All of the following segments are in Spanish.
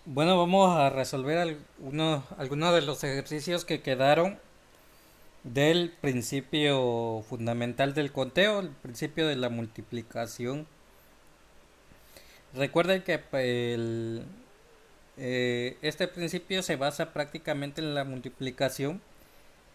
Bueno, vamos a resolver algunos de los ejercicios que quedaron del principio fundamental del conteo, el principio de la multiplicación. Recuerden que este principio se basa prácticamente en la multiplicación,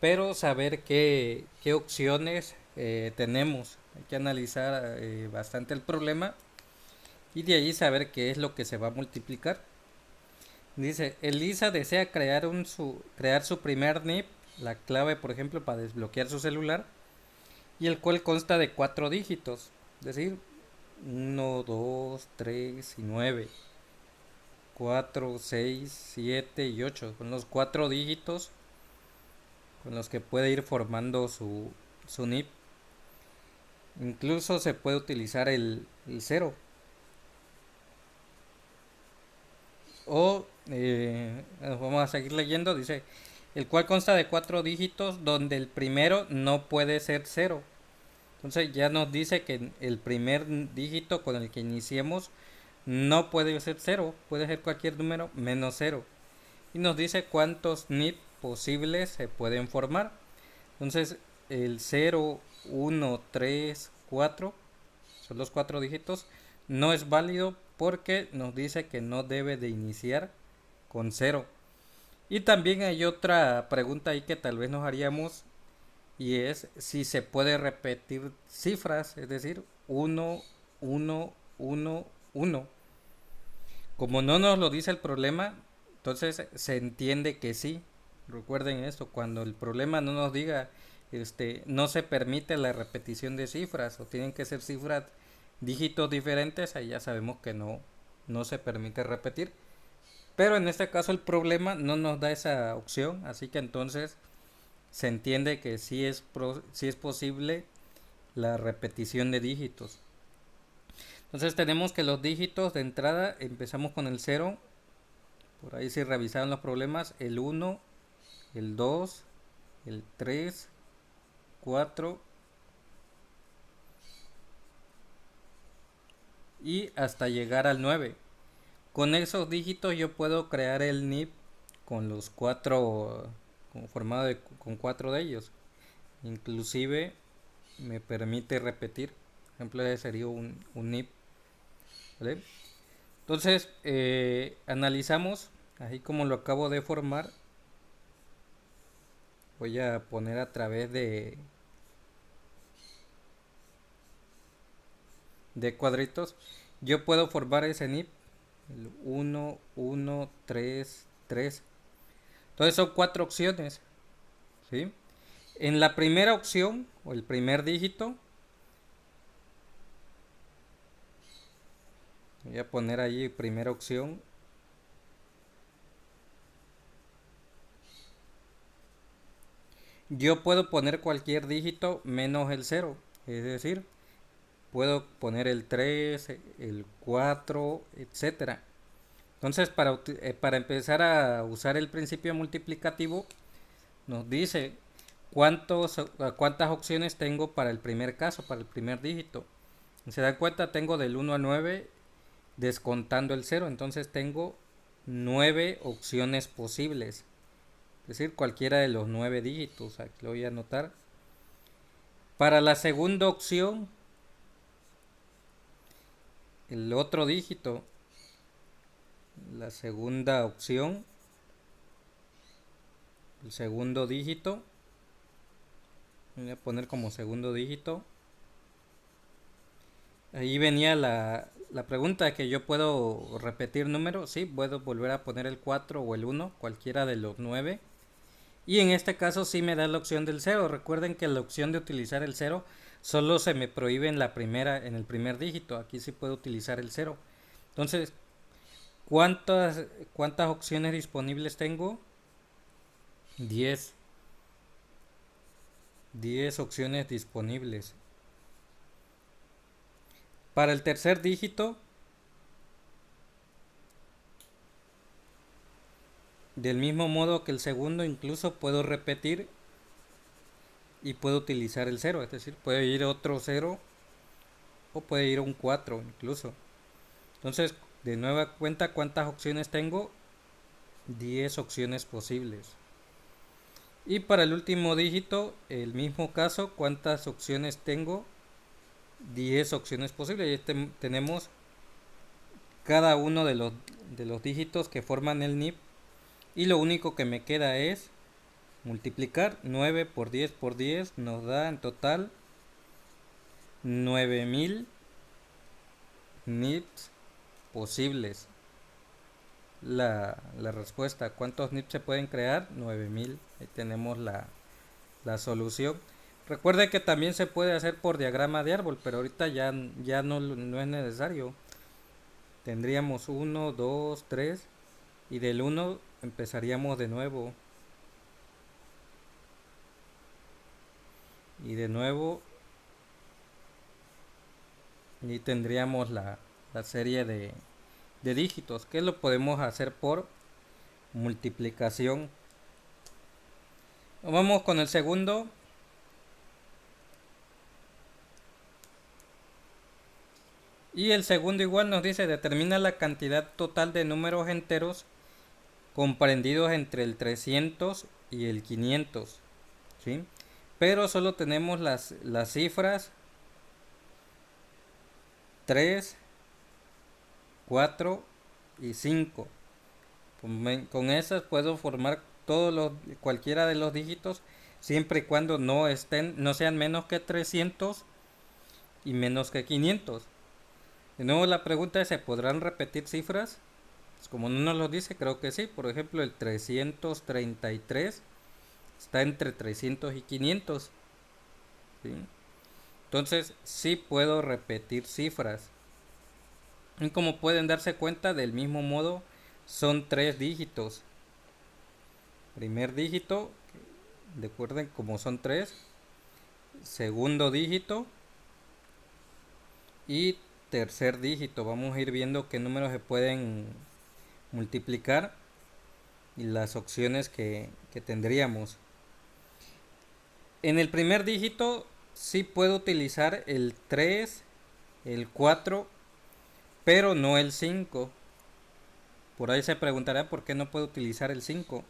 pero saber qué opciones tenemos. Hay que analizar bastante el problema y de ahí saber qué es lo que se va a multiplicar. Dice, Elisa desea crear su primer NIP, la clave por ejemplo para desbloquear su celular, y el cual consta de cuatro dígitos, es decir, uno 2 3 y 9 4 6 7 y 8 son los cuatro dígitos con los que puede ir formando su NIP. Incluso se puede utilizar el 0 o vamos a seguir leyendo, dice, el cual consta de cuatro dígitos donde el primero no puede ser cero. Entonces ya nos dice que el primer dígito con el que iniciemos no puede ser cero, puede ser cualquier número menos cero. Y nos dice cuántos NIP posibles se pueden formar. Entonces el cero 1 3 4 son los cuatro dígitos, no es válido porque nos dice que no debe de iniciar con cero. Y también hay otra pregunta ahí que tal vez nos haríamos y es si se puede repetir cifras, es decir, uno 1 1 1. Como no nos lo dice el problema, entonces se entiende que sí. Recuerden esto, cuando el problema no nos diga no se permite la repetición de cifras o tienen que ser cifras dígitos diferentes, ahí ya sabemos que no se permite repetir. Pero en este caso el problema no nos da esa opción, así que entonces se entiende que sí es posible la repetición de dígitos. Entonces tenemos que los dígitos de entrada empezamos con el cero. Por ahí si revisaron los problemas, el uno, el 2, el 3, 4 y hasta llegar al 9. Con esos dígitos yo puedo crear el NIP con los cuatro, con cuatro de ellos. Inclusive me permite repetir. Por ejemplo, ese sería un NIP. ¿Vale? Entonces, analizamos, así como lo acabo de formar, voy a poner a través de cuadritos, yo puedo formar ese NIP, el 1, 1, 3, 3. Entonces son cuatro opciones, ¿sí? En la primera opción, o el primer dígito, voy a poner ahí primera opción, yo puedo poner cualquier dígito menos el cero, es decir, puedo poner el 3, el 4, etcétera. Entonces, para empezar a usar el principio multiplicativo, nos dice cuántas opciones tengo para el primer caso, para el primer dígito. Se dan cuenta, tengo del 1 a 9 descontando el cero, entonces tengo 9 opciones posibles. Es decir, cualquiera de los 9 dígitos. Aquí lo voy a anotar. Para la segunda opción, el otro dígito, la segunda opción, el segundo dígito, voy a poner como segundo dígito. Ahí venía la pregunta que yo puedo repetir números. Sí, puedo volver a poner el 4 o el uno, cualquiera de los 9. Y en este caso sí me da la opción del cero. Recuerden que la opción de utilizar el cero solo se me prohíbe en el primer dígito. Aquí sí puedo utilizar el cero. Entonces, ¿cuántas opciones disponibles tengo? 10. 10 opciones disponibles. Para el tercer dígito, del mismo modo que el segundo, incluso puedo repetir y puedo utilizar el cero. Es decir, puede ir otro cero o puede ir un 4 incluso. Entonces, De nueva cuenta, ¿cuántas opciones tengo? 10 opciones posibles. Y para el último dígito, el mismo caso, ¿cuántas opciones tengo? 10 opciones posibles. Y tenemos cada uno de los dígitos que forman el NIP. Y lo único que me queda es multiplicar 9 por 10 nos da en total 9000 NIPs posibles. La respuesta, ¿cuántos NIPs se pueden crear? 9000. Ahí tenemos la solución. Recuerde que también se puede hacer por diagrama de árbol, pero ahorita ya no es necesario. Tendríamos 1, 2, 3 y del 1 empezaríamos de nuevo. Y de nuevo y tendríamos la serie de dígitos, que lo podemos hacer por multiplicación. Vamos con el segundo. Y el segundo igual nos dice, determina la cantidad total de números enteros comprendidos entre el 300 y el 500. ¿Sí? Pero solo tenemos las cifras 3, 4 y 5. Con esas puedo formar cualquiera de los dígitos siempre y cuando no sean menos que 300 y menos que 500. De nuevo la pregunta es, ¿se podrán repetir cifras? Pues como no nos lo dice, creo que sí. Por ejemplo, el 333 está entre 300 y 500. ¿Sí? Entonces sí puedo repetir cifras. Y como pueden darse cuenta, del mismo modo son 3 dígitos. Primer dígito, recuerden como son 3. Segundo dígito y tercer dígito. Vamos a ir viendo qué números se pueden multiplicar y las opciones que tendríamos. En el primer dígito sí puedo utilizar el 3, el 4, pero no el 5. Por ahí se preguntará por qué no puedo utilizar el 5.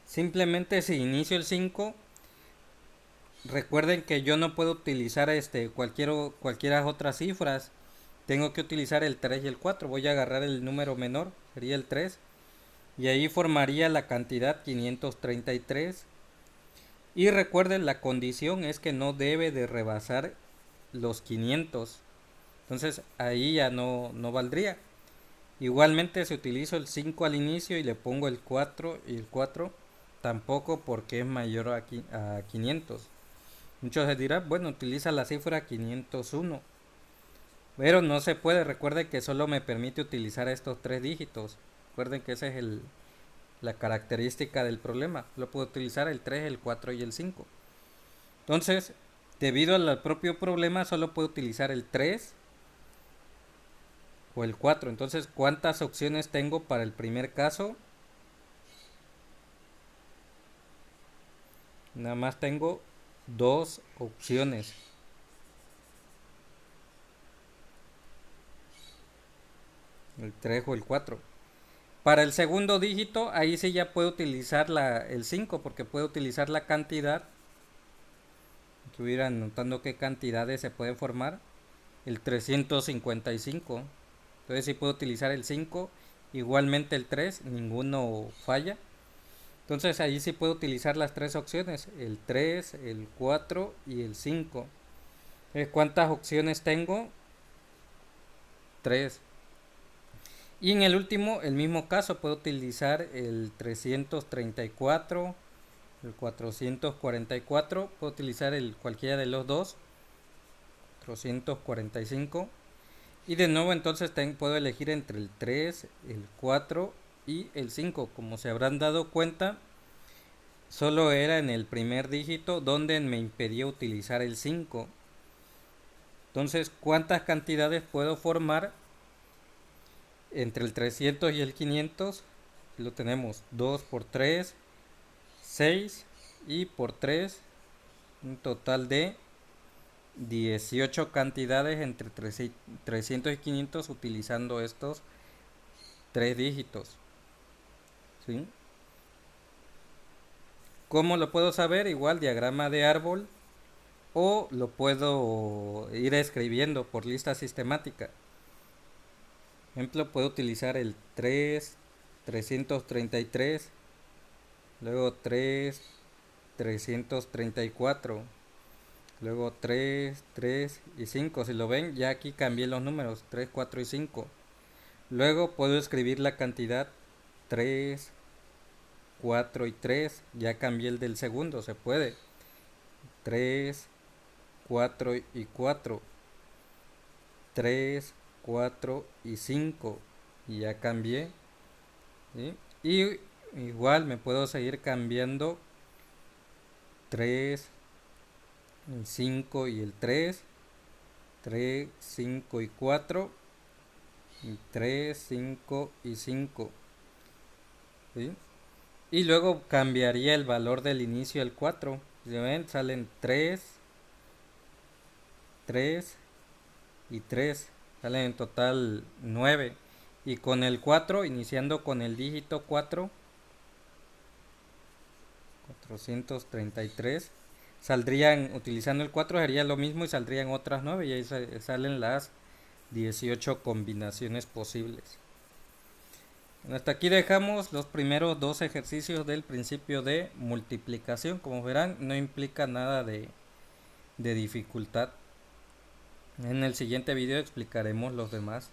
Simplemente si inicio el 5, recuerden que yo no puedo utilizar cualquiera otras cifras. Tengo que utilizar el 3 y el 4. Voy a agarrar el número menor, sería el 3. Y ahí formaría la cantidad 533. Y recuerden, la condición es que no debe de rebasar los 500. Entonces ahí ya no valdría. Igualmente si utilizo el 5 al inicio y le pongo el 4 y el 4, tampoco, porque es mayor a 500. Muchos se dirán, bueno, utiliza la cifra 501. Pero no se puede, recuerden que solo me permite utilizar estos 3 dígitos. Recuerden que esa es la característica del problema. Lo puedo utilizar el 3, el 4 y el 5. Entonces, debido al propio problema, solo puedo utilizar el 3 o el 4. Entonces, ¿cuántas opciones tengo para el primer caso? Nada más tengo 2 opciones. El 3 o el 4. Para el segundo dígito, ahí sí ya puedo utilizar el 5, porque puedo utilizar la cantidad. Estuviera notando qué cantidades se pueden formar. El 355. Entonces sí puedo utilizar el 5. Igualmente el 3, ninguno falla. Entonces ahí sí puedo utilizar las 3 opciones. El 3, el 4 y el 5. ¿Cuántas opciones tengo? 3. Y en el último, el mismo caso, puedo utilizar el 334, el 444, puedo utilizar cualquiera de los dos, 445. Y de nuevo entonces puedo elegir entre el 3, el 4 y el 5. Como se habrán dado cuenta, solo era en el primer dígito donde me impedía utilizar el 5. Entonces, ¿cuántas cantidades puedo formar entre el 300 y el 500? Lo tenemos 2 por 3, 6, y por 3, un total de 18 cantidades entre 300 y 500 utilizando estos 3 dígitos. ¿Sí? ¿Cómo lo puedo saber? Igual diagrama de árbol, o lo puedo ir escribiendo por lista sistemática. Por ejemplo, puedo utilizar el 333, luego 334, luego 3 3 y 5. Si lo ven, ya aquí cambié los números 3 4 y 5. Luego puedo escribir la cantidad 3 4 y 3. Ya cambié el del segundo, se puede. 3 4 y 4. 3 4 y 5. Y ya cambié. ¿Sí? Y igual me puedo seguir cambiando 3 el 5 y el 3, 3 5 y 4, y 3 5 y 5. ¿Sí? Y luego cambiaría el valor del inicio al 4. Si ven, salen 3 3 y 3. Salen en total 9. Y con el 4, iniciando con el dígito 4, 433, saldrían, utilizando el 4 sería lo mismo y saldrían otras 9 y ahí salen las 18 combinaciones posibles. Hasta aquí dejamos los primeros dos ejercicios del principio de multiplicación. Como verán, no implica nada de dificultad. En el siguiente video explicaremos los demás.